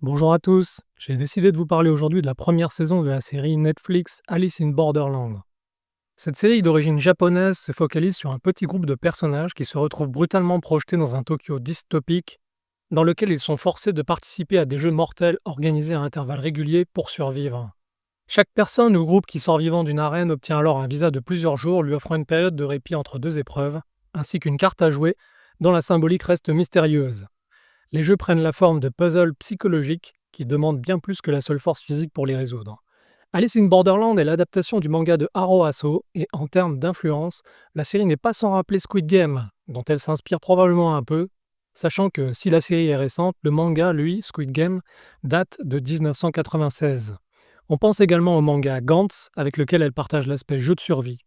Bonjour à tous, j'ai décidé de vous parler aujourd'hui de la première saison de la série Netflix Alice in Borderland. Cette série d'origine japonaise se focalise sur un petit groupe de personnages qui se retrouvent brutalement projetés dans un Tokyo dystopique dans lequel ils sont forcés de participer à des jeux mortels organisés à intervalles réguliers pour survivre. Chaque personne ou groupe qui sort vivant d'une arène obtient alors un visa de plusieurs jours lui offrant une période de répit entre deux épreuves, ainsi qu'une carte à jouer dont la symbolique reste mystérieuse. Les jeux prennent la forme de puzzles psychologiques qui demandent bien plus que la seule force physique pour les résoudre. Alice in Borderland est l'adaptation du manga de Haro Aso et en termes d'influence, la série n'est pas sans rappeler Squid Game, dont elle s'inspire probablement un peu, sachant que si la série est récente, le manga, lui, Squid Game, date de 1996. On pense également au manga Gantz, avec lequel elle partage l'aspect jeu de survie.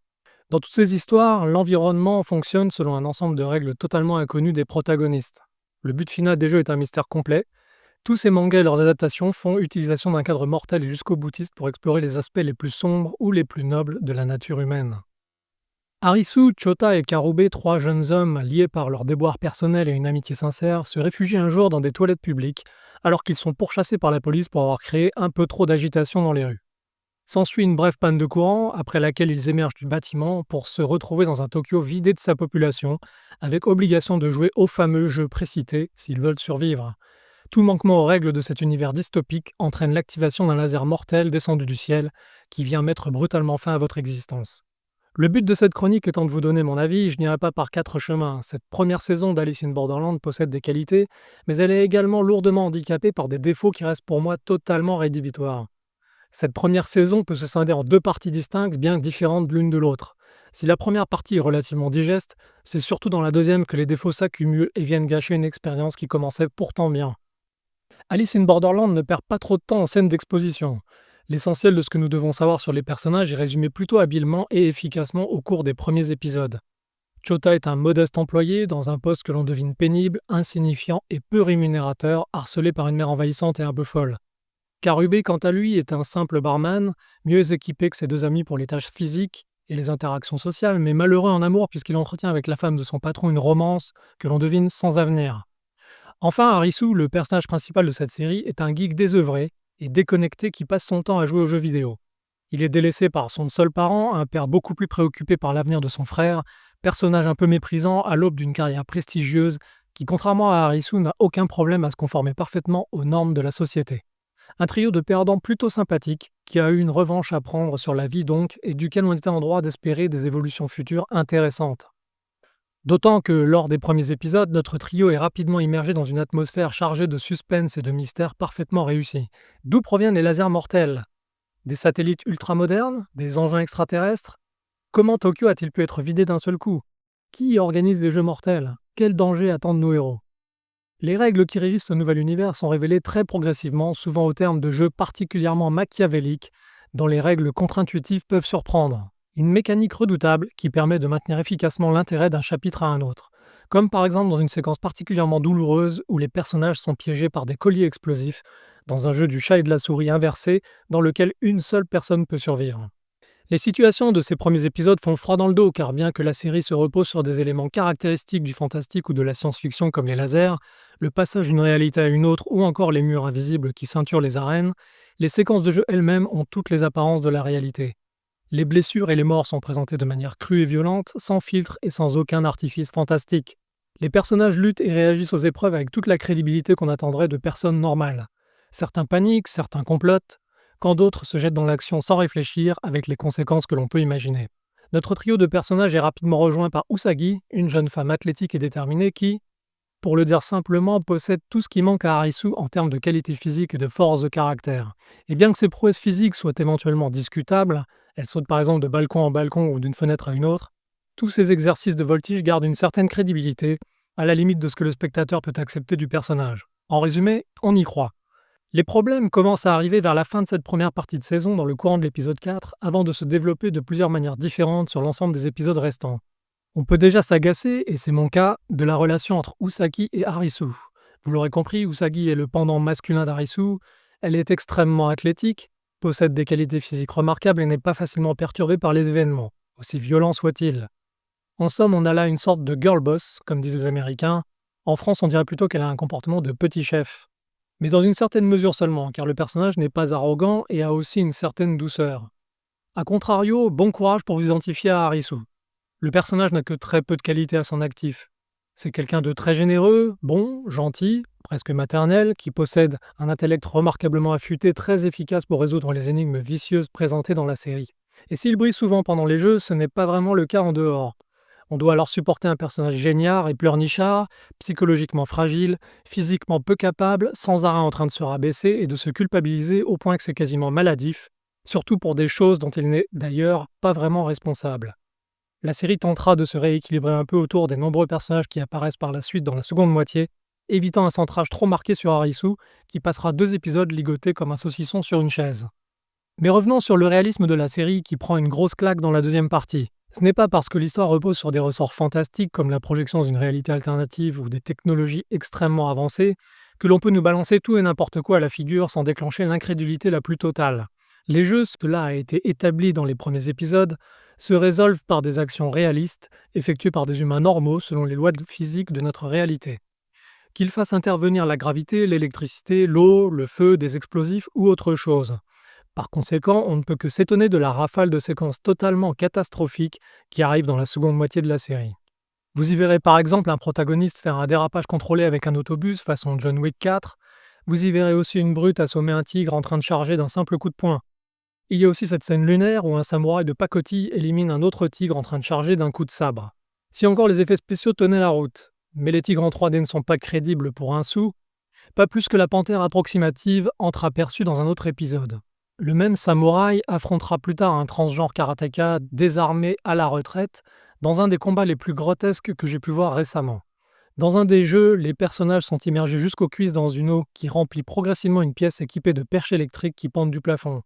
Dans toutes ces histoires, l'environnement fonctionne selon un ensemble de règles totalement inconnues des protagonistes. Le but final des jeux est un mystère complet. Tous ces mangas et leurs adaptations font utilisation d'un cadre mortel et jusqu'au boutiste pour explorer les aspects les plus sombres ou les plus nobles de la nature humaine. Harisu, Chota et Karube, trois jeunes hommes liés par leurs déboires personnels et une amitié sincère, se réfugient un jour dans des toilettes publiques alors qu'ils sont pourchassés par la police pour avoir créé un peu trop d'agitation dans les rues. S'ensuit une brève panne de courant, après laquelle ils émergent du bâtiment pour se retrouver dans un Tokyo vidé de sa population, avec obligation de jouer au fameux jeu précité s'ils veulent survivre. Tout manquement aux règles de cet univers dystopique entraîne l'activation d'un laser mortel descendu du ciel qui vient mettre brutalement fin à votre existence. Le but de cette chronique étant de vous donner mon avis, je n'irai pas par quatre chemins. Cette première saison d'Alice in Borderland possède des qualités, mais elle est également lourdement handicapée par des défauts qui restent pour moi totalement rédhibitoires. Cette première saison peut se scinder en deux parties distinctes, bien différentes l'une de l'autre. Si la première partie est relativement digeste, c'est surtout dans la deuxième que les défauts s'accumulent et viennent gâcher une expérience qui commençait pourtant bien. Alice in Borderland ne perd pas trop de temps en scène d'exposition. L'essentiel de ce que nous devons savoir sur les personnages est résumé plutôt habilement et efficacement au cours des premiers épisodes. Chota est un modeste employé dans un poste que l'on devine pénible, insignifiant et peu rémunérateur, harcelé par une mère envahissante et un peu folle. Karube, quant à lui, est un simple barman, mieux équipé que ses deux amis pour les tâches physiques et les interactions sociales, mais malheureux en amour puisqu'il entretient avec la femme de son patron une romance que l'on devine sans avenir. Enfin, Harisu, le personnage principal de cette série, est un geek désœuvré et déconnecté qui passe son temps à jouer aux jeux vidéo. Il est délaissé par son seul parent, un père beaucoup plus préoccupé par l'avenir de son frère, personnage un peu méprisant à l'aube d'une carrière prestigieuse qui, contrairement à Harisu, n'a aucun problème à se conformer parfaitement aux normes de la société. Un trio de perdants plutôt sympathique, qui a eu une revanche à prendre sur la vie donc, et duquel on était en droit d'espérer des évolutions futures intéressantes. D'autant que, lors des premiers épisodes, notre trio est rapidement immergé dans une atmosphère chargée de suspense et de mystères parfaitement réussis. D'où proviennent les lasers mortels? Des satellites ultramodernes? Des engins extraterrestres? Comment Tokyo a-t-il pu être vidé d'un seul coup? Qui organise les jeux mortels? Quels dangers attendent nos héros? Les règles qui régissent ce nouvel univers sont révélées très progressivement, souvent au terme de jeux particulièrement machiavéliques, dont les règles contre-intuitives peuvent surprendre. Une mécanique redoutable qui permet de maintenir efficacement l'intérêt d'un chapitre à un autre. Comme par exemple dans une séquence particulièrement douloureuse où les personnages sont piégés par des colliers explosifs, dans un jeu du chat et de la souris inversé, dans lequel une seule personne peut survivre. Les situations de ces premiers épisodes font froid dans le dos car bien que la série se repose sur des éléments caractéristiques du fantastique ou de la science-fiction comme les lasers, le passage d'une réalité à une autre ou encore les murs invisibles qui ceinturent les arènes, les séquences de jeu elles-mêmes ont toutes les apparences de la réalité. Les blessures et les morts sont présentées de manière crue et violente, sans filtre et sans aucun artifice fantastique. Les personnages luttent et réagissent aux épreuves avec toute la crédibilité qu'on attendrait de personnes normales. Certains paniquent, certains complotent, quand d'autres se jettent dans l'action sans réfléchir avec les conséquences que l'on peut imaginer. Notre trio de personnages est rapidement rejoint par Usagi, une jeune femme athlétique et déterminée qui, pour le dire simplement, possède tout ce qui manque à Harisu en termes de qualité physique et de force de caractère. Et bien que ses prouesses physiques soient éventuellement discutables, elle saute par exemple de balcon en balcon ou d'une fenêtre à une autre, tous ces exercices de voltige gardent une certaine crédibilité, à la limite de ce que le spectateur peut accepter du personnage. En résumé, on y croit. Les problèmes commencent à arriver vers la fin de cette première partie de saison dans le courant de l'épisode 4, avant de se développer de plusieurs manières différentes sur l'ensemble des épisodes restants. On peut déjà s'agacer, et c'est mon cas, de la relation entre Usagi et Harisu. Vous l'aurez compris, Usagi est le pendant masculin d'Harisu, elle est extrêmement athlétique, possède des qualités physiques remarquables et n'est pas facilement perturbée par les événements, aussi violents soient-ils. En somme, on a là une sorte de girl boss, comme disent les Américains. En France, on dirait plutôt qu'elle a un comportement de petit chef. Mais dans une certaine mesure seulement, car le personnage n'est pas arrogant et a aussi une certaine douceur. A contrario, bon courage pour vous identifier à Harisu. Le personnage n'a que très peu de qualités à son actif. C'est quelqu'un de très généreux, bon, gentil, presque maternel, qui possède un intellect remarquablement affûté, très efficace pour résoudre les énigmes vicieuses présentées dans la série. Et s'il brille souvent pendant les jeux, ce n'est pas vraiment le cas en dehors. On doit alors supporter un personnage génial et pleurnichard, psychologiquement fragile, physiquement peu capable, sans arrêt en train de se rabaisser et de se culpabiliser au point que c'est quasiment maladif, surtout pour des choses dont il n'est d'ailleurs pas vraiment responsable. La série tentera de se rééquilibrer un peu autour des nombreux personnages qui apparaissent par la suite dans la seconde moitié, évitant un centrage trop marqué sur Harisu, qui passera 2 épisodes ligotés comme un saucisson sur une chaise. Mais revenons sur le réalisme de la série qui prend une grosse claque dans la deuxième partie. Ce n'est pas parce que l'histoire repose sur des ressorts fantastiques comme la projection d'une réalité alternative ou des technologies extrêmement avancées que l'on peut nous balancer tout et n'importe quoi à la figure sans déclencher l'incrédulité la plus totale. Les jeux, cela a été établi dans les premiers épisodes, se résolvent par des actions réalistes, effectuées par des humains normaux selon les lois de physique de notre réalité. Qu'ils fassent intervenir la gravité, l'électricité, l'eau, le feu, des explosifs ou autre chose. Par conséquent, on ne peut que s'étonner de la rafale de séquences totalement catastrophiques qui arrivent dans la seconde moitié de la série. Vous y verrez par exemple un protagoniste faire un dérapage contrôlé avec un autobus façon John Wick 4, vous y verrez aussi une brute assommer un tigre en train de charger d'un simple coup de poing. Il y a aussi cette scène lunaire où un samouraï de pacotille élimine un autre tigre en train de charger d'un coup de sabre. Si encore les effets spéciaux tenaient la route, mais les tigres en 3D ne sont pas crédibles pour un sou, pas plus que la panthère approximative entreaperçue dans un autre épisode. Le même samouraï affrontera plus tard un transgenre karatéka désarmé à la retraite dans un des combats les plus grotesques que j'ai pu voir récemment. Dans un des jeux, les personnages sont immergés jusqu'aux cuisses dans une eau qui remplit progressivement une pièce équipée de perches électriques qui pendent du plafond.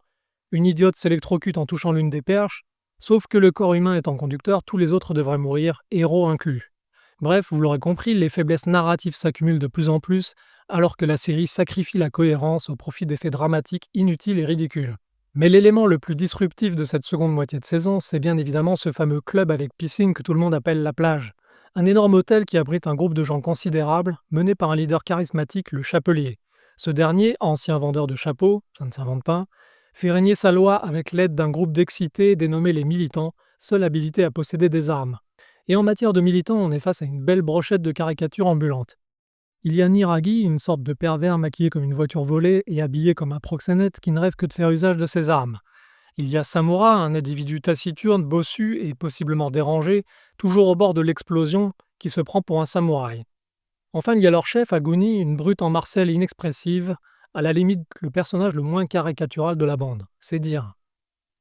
Une idiote s'électrocute en touchant l'une des perches, sauf que le corps humain étant conducteur, tous les autres devraient mourir, héros inclus. Bref, vous l'aurez compris, les faiblesses narratives s'accumulent de plus en plus, alors que la série sacrifie la cohérence au profit d'effets dramatiques inutiles et ridicules. Mais l'élément le plus disruptif de cette seconde moitié de saison, c'est bien évidemment ce fameux club avec piscine que tout le monde appelle la plage. Un énorme hôtel qui abrite un groupe de gens considérables, mené par un leader charismatique, le Chapelier. Ce dernier, ancien vendeur de chapeaux, ça ne s'invente pas, fait régner sa loi avec l'aide d'un groupe d'excités dénommés les militants, seule habilité à posséder des armes. Et en matière de militants, on est face à une belle brochette de caricatures ambulantes. Il y a Niragi, une sorte de pervers maquillé comme une voiture volée et habillé comme un proxénète qui ne rêve que de faire usage de ses armes. Il y a Samura, un individu taciturne, bossu et possiblement dérangé, toujours au bord de l'explosion, qui se prend pour un samouraï. Enfin, il y a leur chef, Aguni, une brute en marcelle inexpressive, à la limite le personnage le moins caricatural de la bande, c'est dire.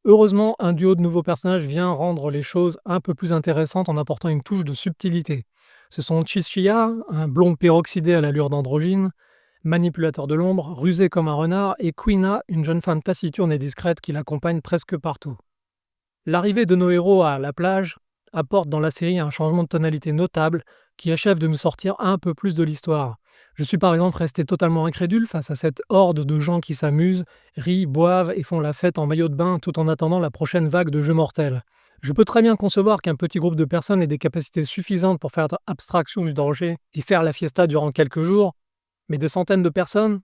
Heureusement, un duo de nouveaux personnages vient rendre les choses un peu plus intéressantes en apportant une touche de subtilité. Ce sont Chishiya, un blond peroxydé à l'allure d'androgyne, manipulateur de l'ombre, rusé comme un renard, et Quina, une jeune femme taciturne et discrète qui l'accompagne presque partout. L'arrivée de nos héros à la plage apporte dans la série un changement de tonalité notable qui achève de nous sortir un peu plus de l'histoire. Je suis par exemple resté totalement incrédule face à cette horde de gens qui s'amusent, rient, boivent et font la fête en maillot de bain tout en attendant la prochaine vague de jeux mortels. Je peux très bien concevoir qu'un petit groupe de personnes ait des capacités suffisantes pour faire abstraction du danger et faire la fiesta durant quelques jours, mais des centaines de personnes?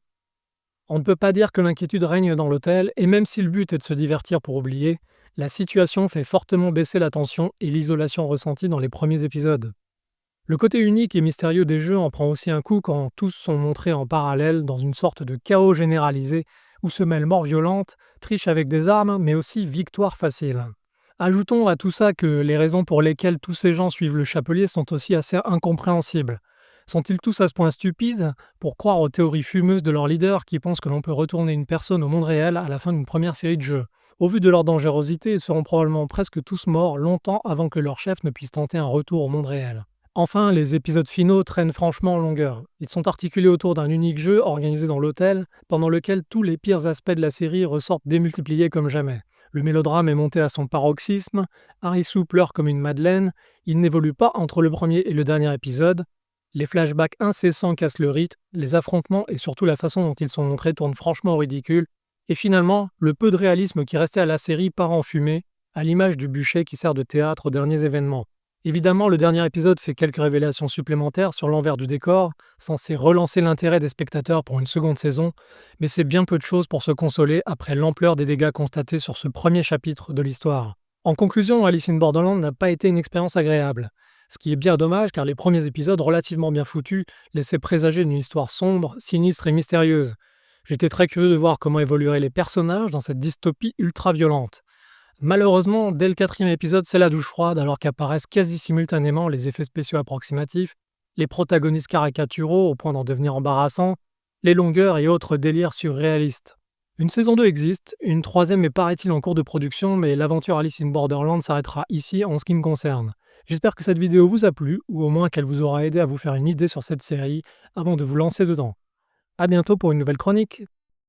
On ne peut pas dire que l'inquiétude règne dans l'hôtel, et même si le but est de se divertir pour oublier, la situation fait fortement baisser la tension et l'isolation ressentie dans les premiers épisodes. Le côté unique et mystérieux des jeux en prend aussi un coup quand tous sont montrés en parallèle dans une sorte de chaos généralisé où se mêlent mort violente, triche avec des armes, mais aussi victoire facile. Ajoutons à tout ça que les raisons pour lesquelles tous ces gens suivent le Chapelier sont aussi assez incompréhensibles. Sont-ils tous à ce point stupides pour croire aux théories fumeuses de leurs leaders qui pensent que l'on peut retourner une personne au monde réel à la fin d'une première série de jeux? Au vu de leur dangerosité, ils seront probablement presque tous morts longtemps avant que leur chef ne puisse tenter un retour au monde réel. Enfin, les épisodes finaux traînent franchement en longueur. Ils sont articulés autour d'un unique jeu organisé dans l'hôtel, pendant lequel tous les pires aspects de la série ressortent démultipliés comme jamais. Le mélodrame est monté à son paroxysme, Harisu pleure comme une madeleine, il n'évolue pas entre le premier et le dernier épisode, les flashbacks incessants cassent le rythme, les affrontements et surtout la façon dont ils sont montrés tournent franchement au ridicule, et finalement, le peu de réalisme qui restait à la série part en fumée, à l'image du bûcher qui sert de théâtre aux derniers événements. Évidemment, le dernier épisode fait quelques révélations supplémentaires sur l'envers du décor, censé relancer l'intérêt des spectateurs pour une seconde saison, mais c'est bien peu de choses pour se consoler après l'ampleur des dégâts constatés sur ce premier chapitre de l'histoire. En conclusion, Alice in Borderland n'a pas été une expérience agréable. Ce qui est bien dommage car les premiers épisodes relativement bien foutus laissaient présager une histoire sombre, sinistre et mystérieuse. J'étais très curieux de voir comment évolueraient les personnages dans cette dystopie ultra violente. Malheureusement, dès le quatrième épisode, c'est la douche froide alors qu'apparaissent quasi simultanément les effets spéciaux approximatifs, les protagonistes caricaturaux au point d'en devenir embarrassants, les longueurs et autres délires surréalistes. Une saison 2 existe, une troisième est paraît-il en cours de production, mais l'aventure Alice in Borderland s'arrêtera ici en ce qui me concerne. J'espère que cette vidéo vous a plu, ou au moins qu'elle vous aura aidé à vous faire une idée sur cette série avant de vous lancer dedans. A bientôt pour une nouvelle chronique.